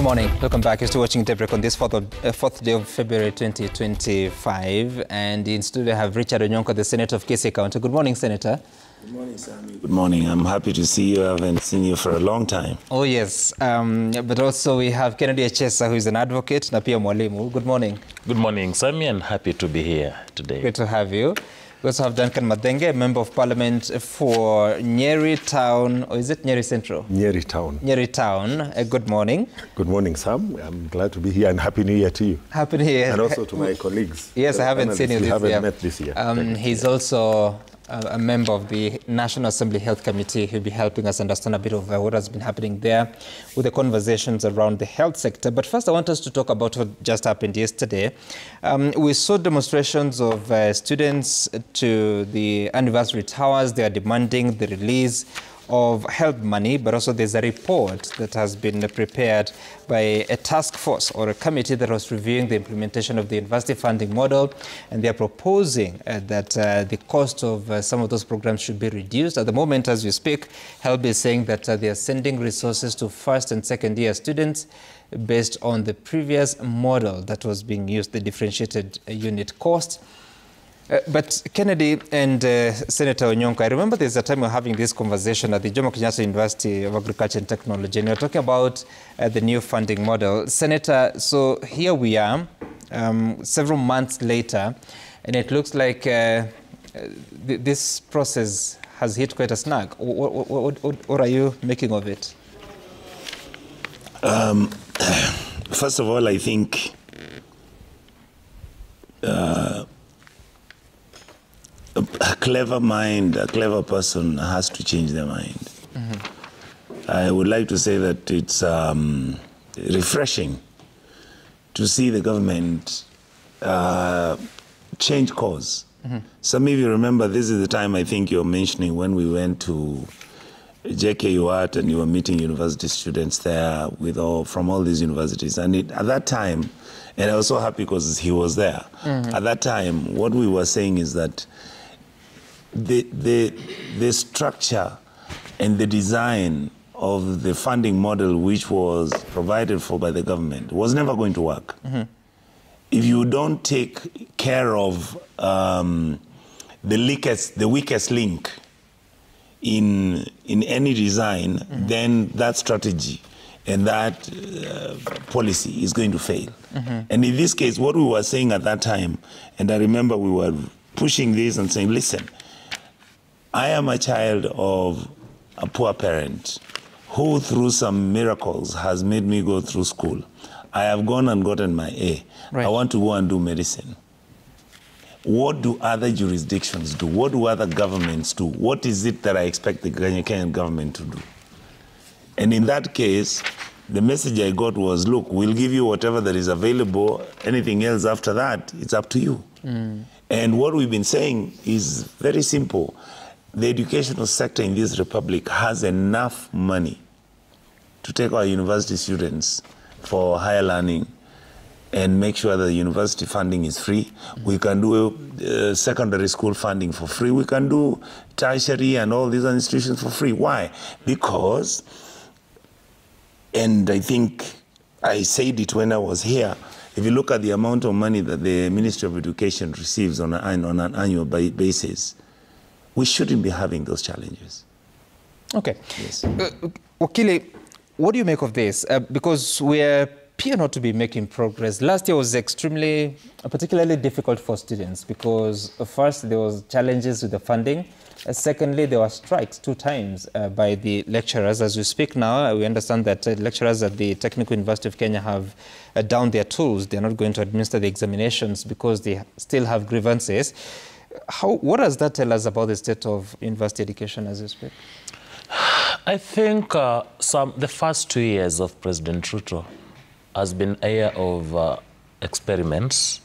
Good morning. Welcome back. You're still watching Daybreak on this 4th day of February 2025. And in studio I have Richard Onyonko, the Senator of Kisii County. Good morning, Senator. Good morning, Sammy. Good morning. I'm happy to see you. I haven't seen you for a long time. Oh, yes. But also we have Kennedy Echesa, who is an advocate, na pia mwalimu. Good morning. Good morning, Sammy, and happy to be here today. Good to have you. We also have Duncan Madenge, a Member of Parliament for Nyeri Town, or is it Nyeri Central? Nyeri Town. Nyeri Town. Good morning. Good morning, Sam. I'm glad to be here, and Happy New Year to you. Happy New Year. And also to my colleagues. Yes, I haven't seen you this year. We haven't met this year. He's also a member of the National Assembly Health Committee. He'll be helping us understand a bit of what has been happening there with the conversations around the health sector. But first, I want us to talk about what just happened yesterday. We saw demonstrations of students to the anniversary towers. They are demanding the release of help money, but also there's a report that has been prepared by a task force or a committee that was reviewing the implementation of the university funding model, and they're proposing that the cost of some of those programs should be reduced. At the moment, as we speak, HELB is saying that they are sending resources to first and second year students based on the previous model that was being used, the differentiated unit cost. But Kennedy and Senator Onyonko, I remember there's a time we were having this conversation at the Jomo Kenyatta University of Agriculture and Technology, and we were talking about the new funding model. Senator, so here we are, several months later, and it looks like this process has hit quite a snag. What are you making of it? First of all, I think a clever mind, a clever person has to change their mind. I would like to say that it's refreshing to see the government change course. Some of you remember this is the time I think you're mentioning when we went to JKUAT and you were meeting university students there with from all these universities. And at that time, and I was so happy because he was there. At that time, what we were saying is that the structure and the design of the funding model which was provided for by the government was never going to work. If you don't take care of the weakest link in any design, then that strategy and that policy is going to fail. And in this case, what we were saying at that time, and I remember we were pushing this and saying, listen, I am a child of a poor parent who, through some miracles, has made me go through school. I have gone and gotten my A. Right. I want to go and do medicine. What do other jurisdictions do? What do other governments do? What is it that I expect the Kenyan government to do? And in that case, the message I got was, look, we'll give you whatever that is available. Anything else after that, it's up to you. And what we've been saying is very simple. The educational sector in this republic has enough money to take our university students for higher learning and make sure that the university funding is free. We can do secondary school funding for free. We can do tertiary and all these institutions for free. Why? Because, and I think I said it when I was here, if you look at the amount of money that the Ministry of Education receives on an annual basis, we shouldn't be having those challenges. Okay. Yes. Wakili, what do you make of this? Because we appear not to be making progress. Last year was particularly difficult for students because first there was challenges with the funding. Secondly, there were strikes 2 times by the lecturers. As we speak now, we understand that lecturers at the Technical University of Kenya have down their tools. They're not going to administer the examinations because they still have grievances. What does that tell us about the state of university education as you speak? I think the first 2 years of President Ruto has been a year of experiments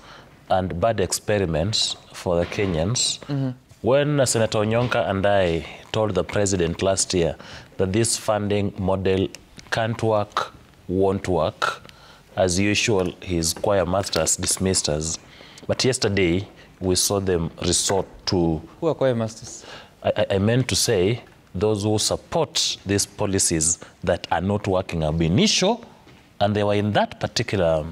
and bad experiments for the Kenyans. When Senator Onyonka and I told the president last year that this funding model can't work, won't work, as usual, his choir masters dismissed us. But yesterday, we saw them resort to... Who are choir masters? I meant to say those who support these policies that are not working ab initio And they were in that particular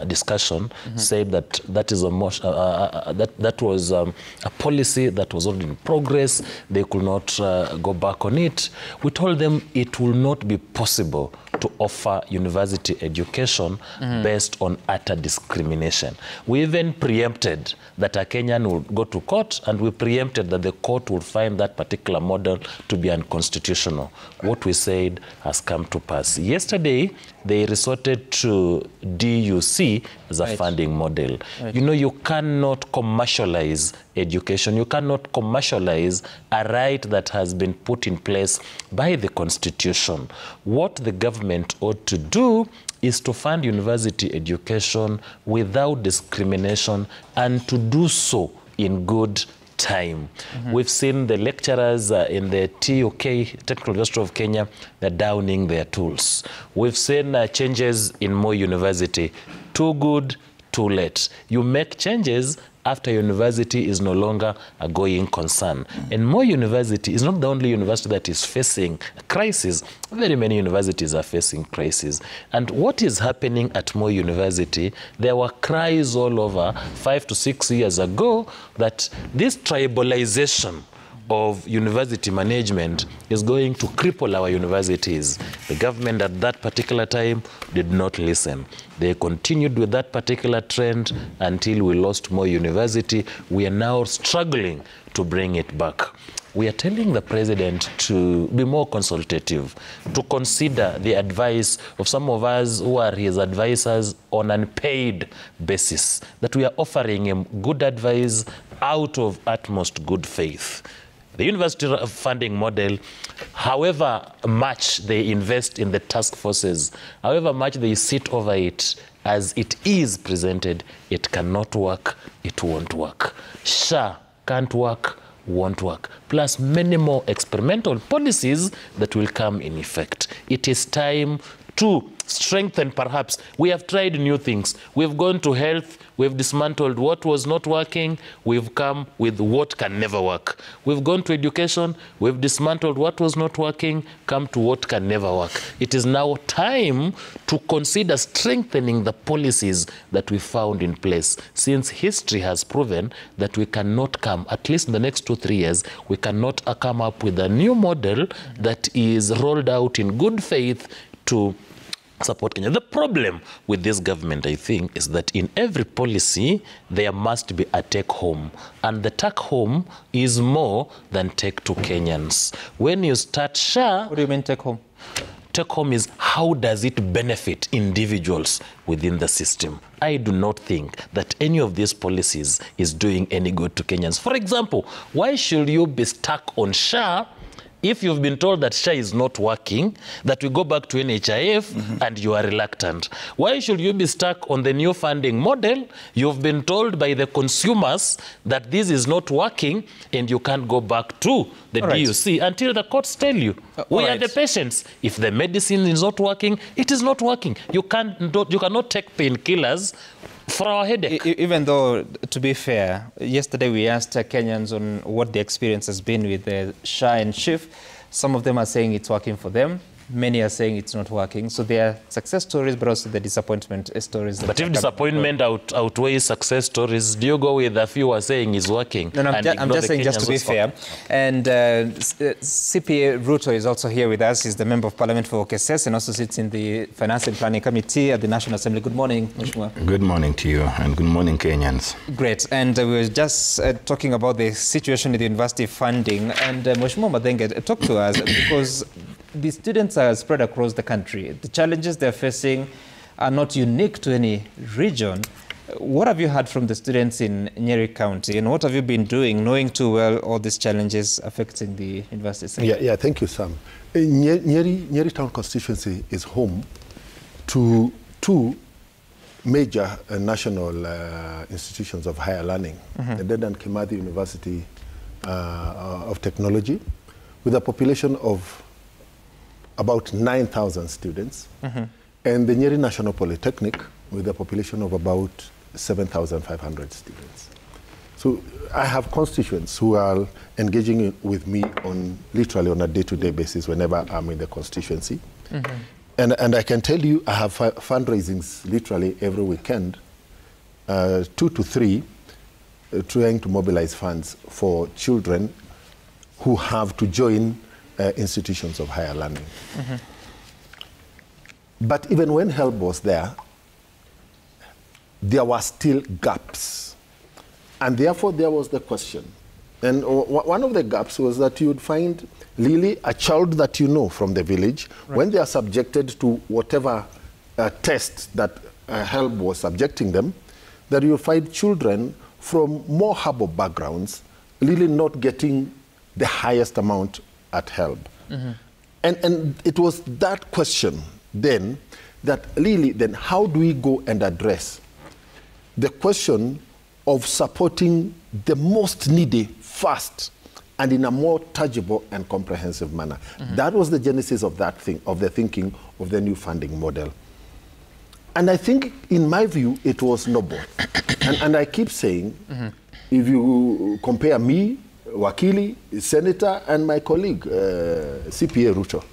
discussion said that that is a that was a policy that was already in progress. They could not go back on it. We told them it will not be possible to offer university education based on utter discrimination. We even preempted that a Kenyan will go to court, and we preempted that the court would find that particular model to be unconstitutional. What we said has come to pass. Yesterday, they resorted to DUC as a funding model. You know, you cannot commercialize education. You cannot commercialize a right that has been put in place by the Constitution. What the government ought to do is to fund university education without discrimination, and to do so in good time. We've seen the lecturers in the TUK, Technical University of Kenya, they're downing their tools. We've seen changes in Moi University. Too good, too late. You make changes after university is no longer a going concern. And Moi University is not the only university that is facing a crisis. Very many universities are facing crisis. And what is happening at Moi University, there were cries all over 5 to 6 years ago that this tribalization of university management is going to cripple our universities. The government at that particular time did not listen. They continued with that particular trend until we lost Moi University. We are now struggling to bring it back. We are telling the president to be more consultative, to consider the advice of some of us who are his advisors on an unpaid basis, that we are offering him good advice out of utmost good faith. The university funding model, however much they invest in the task forces, however much they sit over it, as it is presented, it cannot work, it won't work. SHA can't work, won't work. Plus many more experimental policies that will come in effect. It is time to strengthen, perhaps. We have tried new things. We've gone to health. We've dismantled what was not working. We've come with what can never work. We've gone to education. We've dismantled what was not working, come to what can never work. It is now time to consider strengthening the policies that we found in place, since history has proven that we cannot come, at least in the next 2-3 years, we cannot come up with a new model that is rolled out in good faith to support Kenya. The problem with this government, I think, is that in every policy, there must be a take home. And the take home is more than take to Kenyans. When you start SHA... What do you mean take home? Take home is how does it benefit individuals within the system. I do not think that any of these policies is doing any good to Kenyans. For example, why should you be stuck on SHA if you've been told that SHA is not working, that we go back to NHIF and you are reluctant? Why should you be stuck on the new funding model? You've been told by the consumers that this is not working and you can't go back to the DUC until the courts tell you. We are the patients. If the medicine is not working, it is not working. You cannot take painkillers for our headache. Even though, to be fair, yesterday we asked Kenyans on what the experience has been with the SHA and SHIF. Some of them are saying it's working for them. Many are saying it's not working. So there are success stories, but also the disappointment stories. But if disappointment outweighs success stories, do you go with a few who are saying it's working? No, I'm just saying, just to be fair. And CPA Ruto is also here with us. He's the Member of Parliament for KSS and also sits in the Finance and Planning Committee at the National Assembly. Good morning, Mheshimiwa. Good morning to you, and good morning, Kenyans. Great. And we were just talking about the situation with the university funding. And Mheshimiwa Mathenge, talk to us, because the students are spread across the country. The challenges they're facing are not unique to any region. What have you heard from the students in Nyeri County, and what have you been doing, knowing too well all these challenges affecting the university sector? Yeah, thank you, Sam. Nyeri Town constituency is home to two major national institutions of higher learning, the Dedan Kimathi University of Technology, with a population of about 9,000 students, and the Nyeri National Polytechnic with a population of about 7,500 students. So I have constituents who are engaging with me literally on a day-to-day basis whenever I'm in the constituency. And I can tell you, I have fundraisings literally every weekend, 2 to 3, trying to mobilize funds for children who have to join institutions of higher learning. Mm-hmm. But even when HELB was there were still gaps. And therefore, there was the question. And one of the gaps was that you would find really a child that you know from the village, right, when they are subjected to whatever test that HELB was subjecting them, that you find children from more humble backgrounds really not getting the highest amount at HELB. Mm-hmm. And it was that question then that really then how do we go and address the question of supporting the most needy first and in a more tangible and comprehensive manner. Mm-hmm. That was the genesis of that thing, of the thinking of the new funding model. And I think, in my view, it was noble. and I keep saying, mm-hmm, if you compare me, Wakili, Senator, and my colleague, CPA Ruto,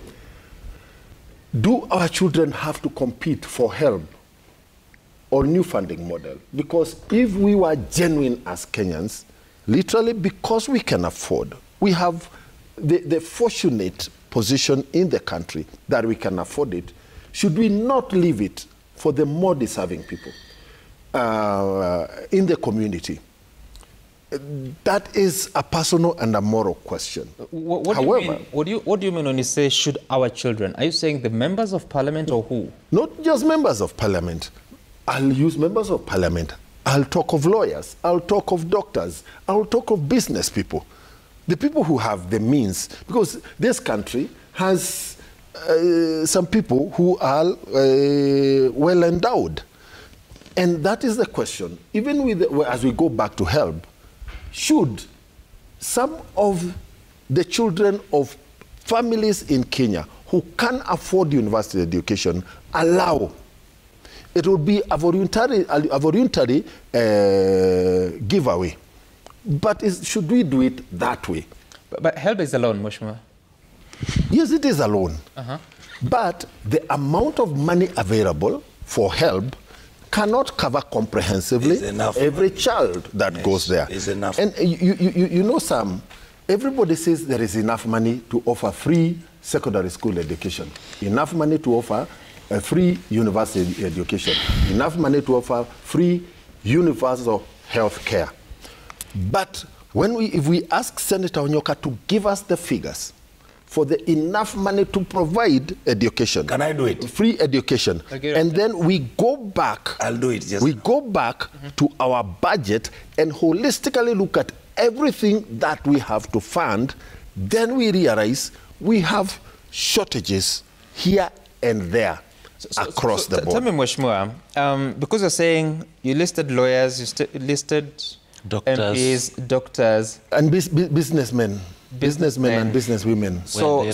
do our children have to compete for HELB or new funding model? Because if we were genuine as Kenyans, literally because we can afford, we have the fortunate position in the country that we can afford it, should we not leave it for the more deserving people in the community? That is a personal and a moral question. However, what do you mean when you say should our children? Are you saying the members of parliament or who? Not just members of parliament. I'll use members of parliament. I'll talk of lawyers. I'll talk of doctors. I'll talk of business people. The people who have the means. Because this country has some people who are well endowed. And that is the question. Even with as we go back to HELB, should some of the children of families in Kenya who can afford university education allow? It would be a voluntary giveaway. But should we do it that way? But HELB is alone, Mheshimiwa. Yes, it is alone. Uh-huh. But the amount of money available for HELB cannot cover comprehensively every child that goes there. Is enough. And you know, Sam, everybody says there is enough money to offer free secondary school education, enough money to offer a free university education, enough money to offer free universal health care. But if we ask Senator Onyoka to give us the figures for the enough money to provide education. Can I do it? Free education. Okay. And then we go back. I'll do it. Yes. We go back to our budget and holistically look at everything that we have to fund. Then we realize we have shortages here and there across the board. Tell me, Mheshimiwa, because you're saying you listed lawyers, you listed doctors, MPs, doctors. And businessmen. Businessmen and businesswomen. So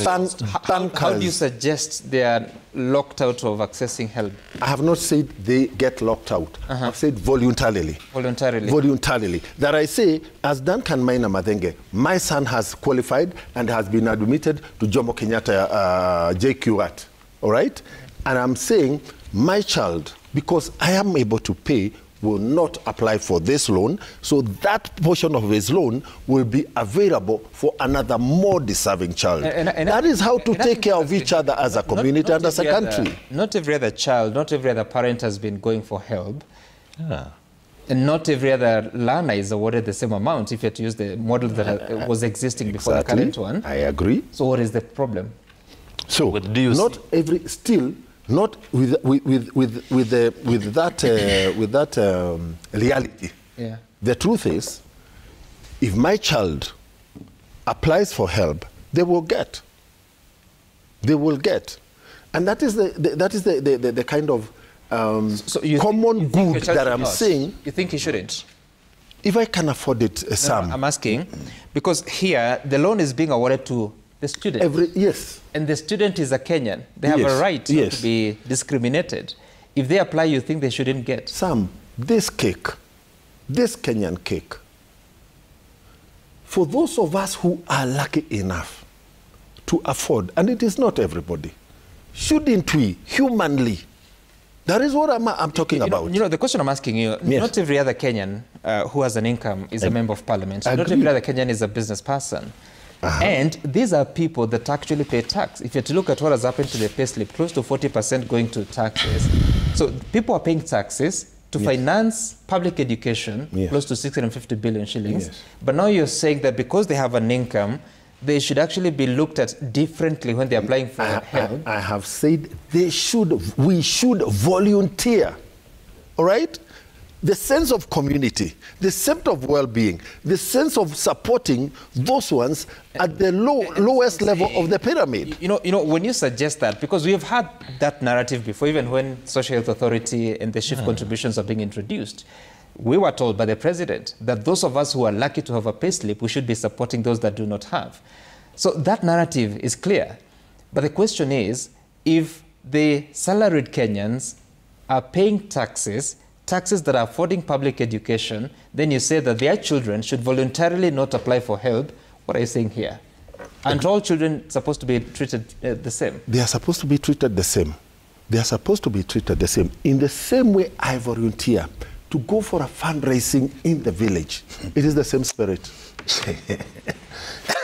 how do you suggest they are locked out of accessing HELB? I have not said they get locked out. I've said voluntarily. Voluntarily. Voluntarily. That I say, as Duncan Maina Mathenge, my son has qualified and has been admitted to Jomo Kenyatta JQAT. All right? And I'm saying my child, because I am able to pay, will not apply for this loan, so that portion of his loan will be available for another more deserving child. That is how to take care of each other as a community and as a country. Not every other child, not every other parent has been going for HELB. Yeah. And not every other learner is awarded the same amount if you had to use the model that was existing before the current one. I agree. So what is the problem? So, not every, still, not with that reality. Yeah. The truth is, if my child applies for HELB, they will get. They will get, and that is the kind of common good that I'm saying. You think he shouldn't? If I can afford it, Sam. No, I'm asking because here the loan is being awarded to the student. Yes. And the student is a Kenyan. They have a right to be discriminated. If they apply, you think they shouldn't get? Sam, this cake, this Kenyan cake, for those of us who are lucky enough to afford, and it is not everybody, shouldn't we, humanly? That is what I'm talking about. The question I'm asking you, Yes. not every other Kenyan who has an income is a member of parliament. Not agree. every other Kenyan is a business person. And these are people that actually pay tax. If you're to look at what has happened to the payslip, close to 40% going to taxes. So people are paying taxes to finance public education, close to 650 billion shillings. Yes. But now you're saying that because they have an income, they should actually be looked at differently when they're applying for help. I have said we should volunteer, all right? The sense of community, the sense of well-being, the sense of supporting those ones at the lowest level of the pyramid. When you suggest that, because we have had that narrative before, even when Social Health Authority and the shift contributions are being introduced, we were told by the president that those of us who are lucky to have a payslip, we should be supporting those that do not have. So that narrative is clear. But the question is, if the salaried Kenyans are paying taxes that are affording public education, then you say that their children should voluntarily not apply for help. What are you saying here? Aren't all children supposed to be treated the same? They are supposed to be treated the same. They are supposed to be treated the same. In the same way I volunteer to go for a fundraising in the village. It is the same spirit.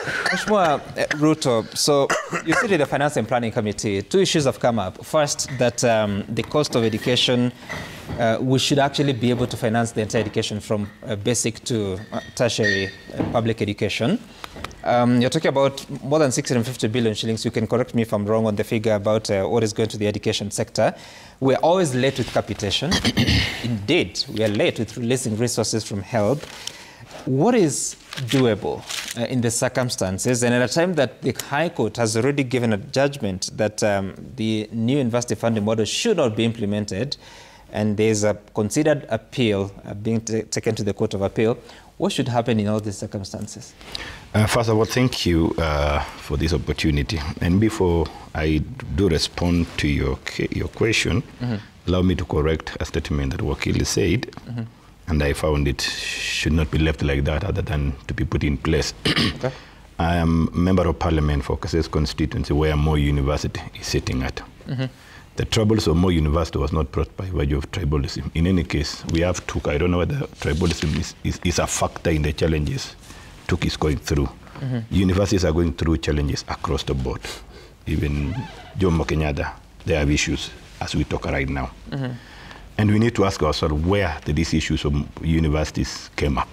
Mheshimiwa Ruto, so you sit in the Finance and Planning Committee. Two issues have come up. First, that the cost of education, we should actually be able to finance the entire education from basic to tertiary public education. You're talking about more than 650 billion shillings. You can correct me if I'm wrong on the figure about what is going to the education sector. We're always late with capitation. Indeed, we are late with releasing resources from HELB. What is doable in the circumstances, and at a time that the High Court has already given a judgment that the new university funding model should not be implemented, and there's a considered appeal being taken to the Court of Appeal? What should happen in all these circumstances? First of all, thank you for this opportunity. And before I do respond to your question, allow me to correct a statement that Wakili said. And I found it should not be left like that other than to be put in place. Okay. I am a member of parliament for Kasese constituency where Moi University is sitting at. The troubles of Moi University was not brought by virtue of tribalism. In any case, we have TUK. I don't know whether tribalism is a factor in the challenges TUK is going through. Universities are going through challenges across the board. Even Jomo Kenyatta, they have issues as we talk right now. And we need to ask ourselves where these issues of universities came up.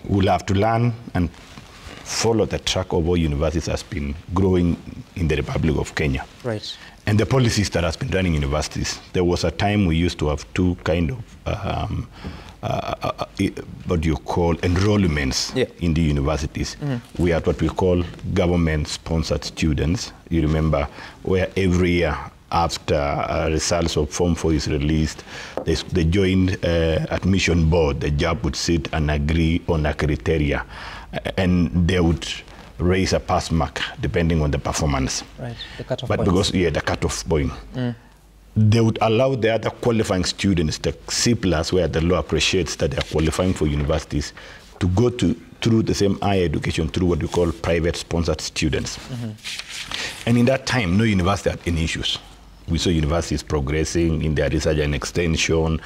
We'll have to learn and follow the track of what universities has been growing in the Republic of Kenya. Right. And the policies that has been running universities. There was a time we used to have two kind of, what do you call, enrollments in the universities. We had what we call government-sponsored students. You remember, where every year, after results of Form 4 is released, the joint admission board, the JAB, would sit and agree on a criteria, and they would raise a pass mark depending on the performance. Right, the cutoff point. But because, the cutoff point. They would allow the other qualifying students, the C+, where the law appreciates that they are qualifying for universities, to go through the same higher education through what we call private-sponsored students. And in that time, no university had any issues. We saw universities progressing in their research and extension.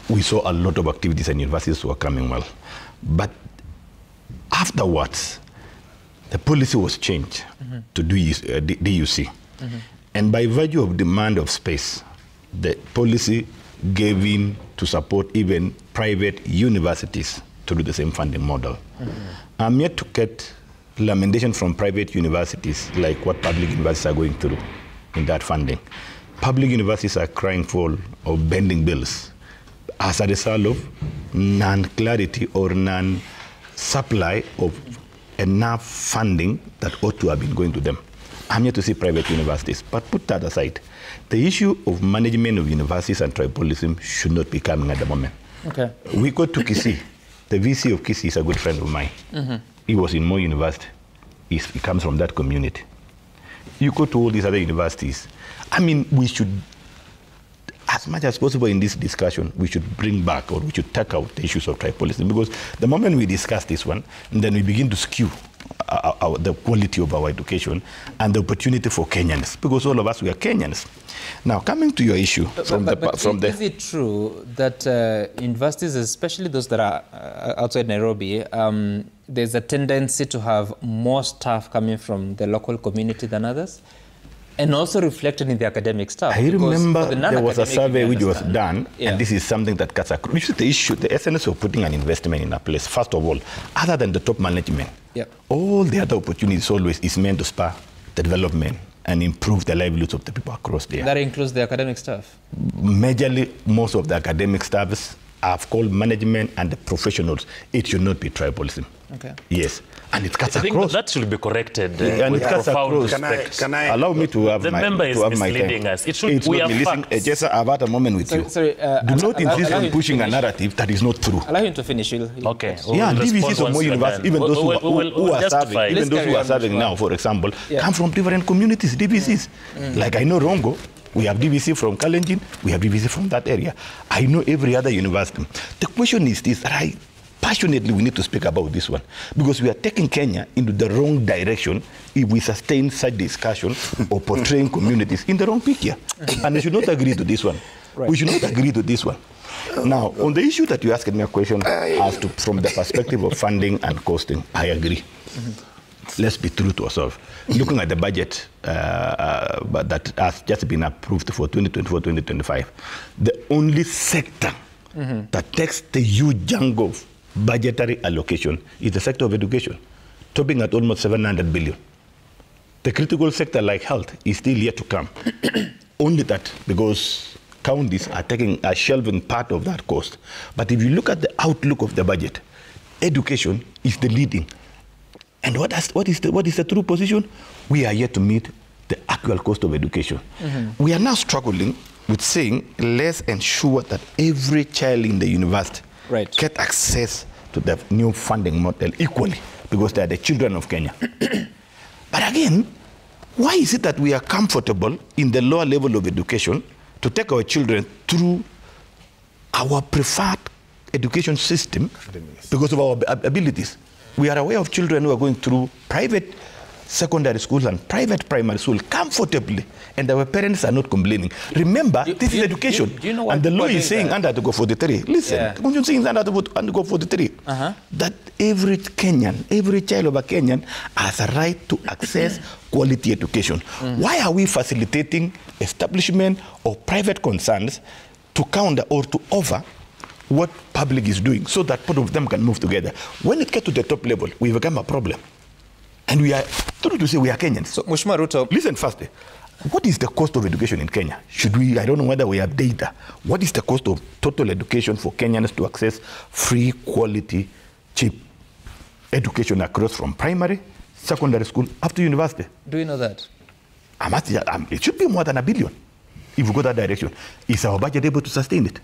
We saw a lot of activities and universities were coming well. But afterwards, the policy was changed to DUC. And by virtue of demand of space, the policy gave in to support even private universities through the same funding model. I'm yet to get lamentation from private universities like what public universities are going through in that funding. Public universities are crying for bending bills as a result of non-clarity or non-supply of enough funding that ought to have been going to them. I'm here to see private universities, but put that aside. The issue of management of universities and tribalism should not be coming at the moment. Okay. We go to Kisii. The VC of Kisii is a good friend of mine. He was in Moi University. He comes from that community. You go to all these other universities. I mean, we should, as much as possible in this discussion, we should bring back or we should take out the issues of tribalism, because the moment we discuss this one, and then we begin to skew the quality of our education and the opportunity for Kenyans, because all of us, we are Kenyans. Now, coming to your issue is it true that universities, especially those that are outside Nairobi, there's a tendency to have more staff coming from the local community than others? And also reflected in the academic staff. I remember there was a survey which was done, and this is something that cuts across. This is the issue, the essence of putting an investment in a place. First of all, other than the top management, all the other opportunities always is meant to spur the development and improve the livelihoods of the people across there. That includes the academic staff? Majorly, most of the academic staffs I've called management and the professionals. It should not be tribalism. Okay. Yes. And it cuts I think across. that should be corrected. And it cuts across. Can I allow me to have the my member is to have my misleading time. us. It should, it's we not are listening. facts. Just I've had a moment with you. Sorry, do not insist on pushing a narrative that is not true. Allow him to finish. Okay. Yeah, DVCs of more universities, even those who are serving, even those who are serving now, for example, come from different communities, DVCs. Like I know Rongo, we have DVC from Kalenjin, we have DVC from that area. I know every other university. The question is this, right? Passionately, we need to speak about this one because we are taking Kenya into the wrong direction if we sustain such discussion or portraying communities in the wrong picture. And we should not agree to this one. Right. We should not agree to this one. Now, on the issue that you asked me a question as to from the perspective of funding and costing, I agree. Let's be true to ourselves. Looking at the budget that has just been approved for 2024-2025, the only sector that takes the huge chunk of budgetary allocation is the sector of education, topping at almost 700 billion. The critical sector like health is still yet to come. Only that because counties are shelving part of that cost. But if you look at the outlook of the budget, education is the leading. And what is the true position? We are yet to meet the actual cost of education. We are now struggling with saying, let's ensure that every child in the university get access to the new funding model equally, because they are the children of Kenya. But again, why is it that we are comfortable in the lower level of education to take our children through our preferred education system because of our abilities? We are aware of children who are going through private secondary schools and private primary school comfortably, and our parents are not complaining. Remember, this is education. Do you know what and the law is saying under Article 43. Listen, the Constitution is under Article 43 that every Kenyan, every child of a Kenyan has a right to access quality education. Why are we facilitating establishment of private concerns to counter or to over what public is doing so that both of them can move together? When it gets to the top level, we become a problem. And we are, true to say, we are Kenyans. So, Mheshimiwa Ruto, listen first. What is the cost of education in Kenya? I don't know whether we have data. What is the cost of total education for Kenyans to access free, quality, cheap education across from primary, secondary school, up to university? Do you know that? It should be more than $1 billion if we go that direction. Is our budget able to sustain it?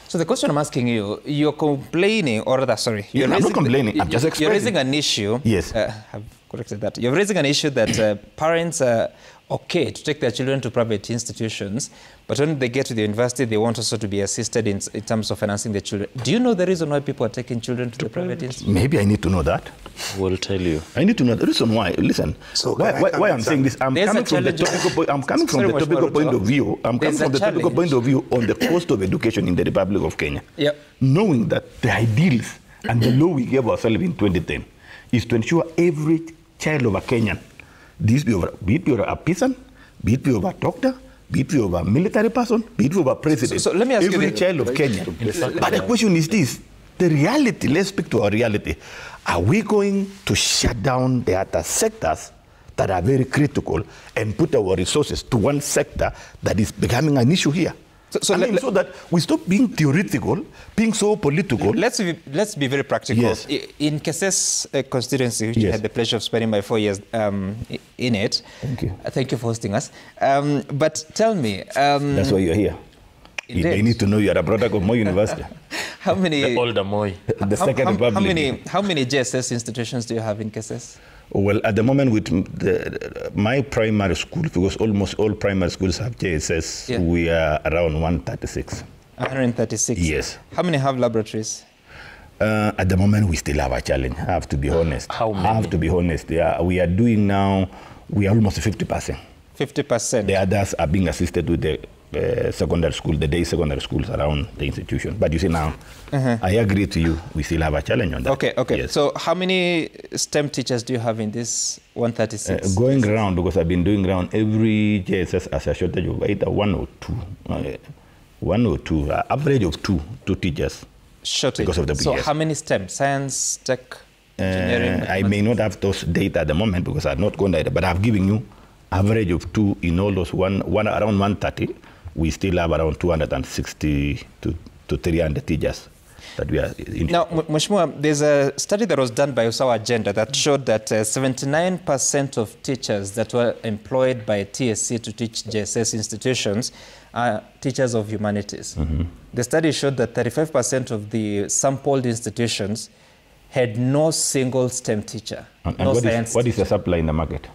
So the question I'm asking you, you're complaining, or rather, sorry. I'm not complaining, I'm just expressing. You're raising an issue. Yes. I've corrected that. You're raising an issue that parents are okay to take their children to private institutions, but when they get to the university, they want also to be assisted in terms of financing their children. Do you know the reason why people are taking children to the private institutions? Maybe I need to know that. We'll tell you. I need to know the reason why. Listen, so why I'm saying this, I'm coming from the topical point of view. I'm coming from the topical point of view on the cost of education in the Republic of Kenya. Yep. Knowing that the ideals and the law we gave ourselves in 2010 is to ensure every child of a Kenyan, be it be a peasant, be it be of a doctor, be it be of a military person, be it be of a president. So let me ask every you child of Kenya. But the question is this, the reality, let's speak to our reality. Are we going to shut down the other sectors that are very critical and put our resources to one sector that is becoming an issue here? So that we stop being theoretical, being so political. Let's be very practical. Yes. In Keses constituency, which I had the pleasure of spending my 4 years in it. Thank you. Thank you for hosting us. But tell me. That's why you're here. They need to know you're a product of Moi University. How many? The older Moi. The Second Republic. How many JSS institutions do you have in Keses? Well, at the moment, with my primary school, because almost all primary schools have JSS, we are around 136. 136? Yes. How many have laboratories? At the moment, we still have a challenge. I have to be honest. How many? I have to be honest. Yeah, we are doing now, we are almost 50%. 50%. The others are being assisted with the secondary school, the day secondary schools around the institution. But you see now, I agree to you, we still have a challenge on that. Okay. Yes. So how many STEM teachers do you have in this 136? Going around, because I've been doing around every JSS as a shortage of either one or two, average of two teachers. Shortage. Because of the So yes. how many STEM? Science, tech, engineering? I may not have those data at the moment because I've not gone there, but I've given you average of two in all those one around 130. We still have around 260 to 300 teachers that we are in. Now, Mheshimiwa, there's a study that was done by Usawa Agenda that showed that 79% of teachers that were employed by TSC to teach JSS institutions are teachers of humanities. The study showed that 35% of the sampled institutions had no single STEM teacher, And no science what is the supply in the market?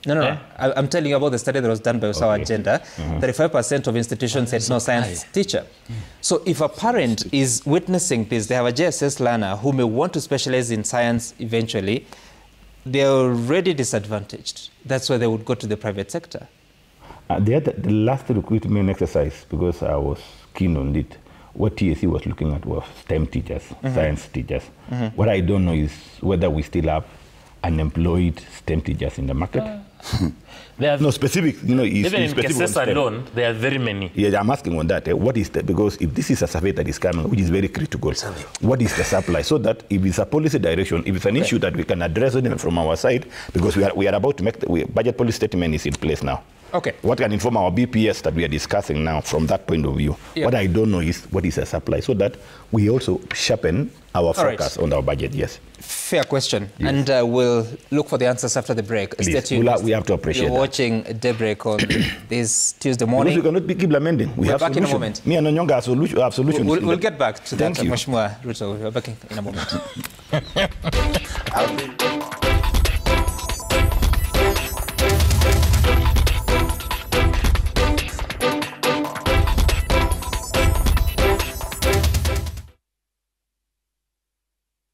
No. I'm telling you about the study that was done by Usawa Agenda. 35% of institutions had no science teacher. So if a parent is witnessing this, they have a JSS learner who may want to specialize in science eventually, they're already disadvantaged. That's why they would go to the private sector. The last recruitment exercise, because I was keen on it, what TSC was looking at was STEM teachers, science teachers. What I don't know is whether we still have unemployed STEM teachers in the market. No specific, even in cases alone, there are very many. Yeah, I'm asking on that. What is the, because if this is a survey that is coming, which is very critical, what is the supply? So that if it's a policy direction, if it's an issue that we can address it from our side, because we are about to make the budget policy statement is in place now. Okay. What can inform our BPS that we are discussing now from that point of view? Yeah. What I don't know is what is the supply, so that we also sharpen our focus on our budget. Yes. Fair question. Yes. And we'll look for the answers after the break. Stay tuned. We have to appreciate You're watching Daybreak on this Tuesday morning. Because we cannot keep lamenting. We have back solution. in a moment. Me and Onyonga have solutions. We'll get back to that, Thank you. Mheshimiwa Ruto. We're back in a moment.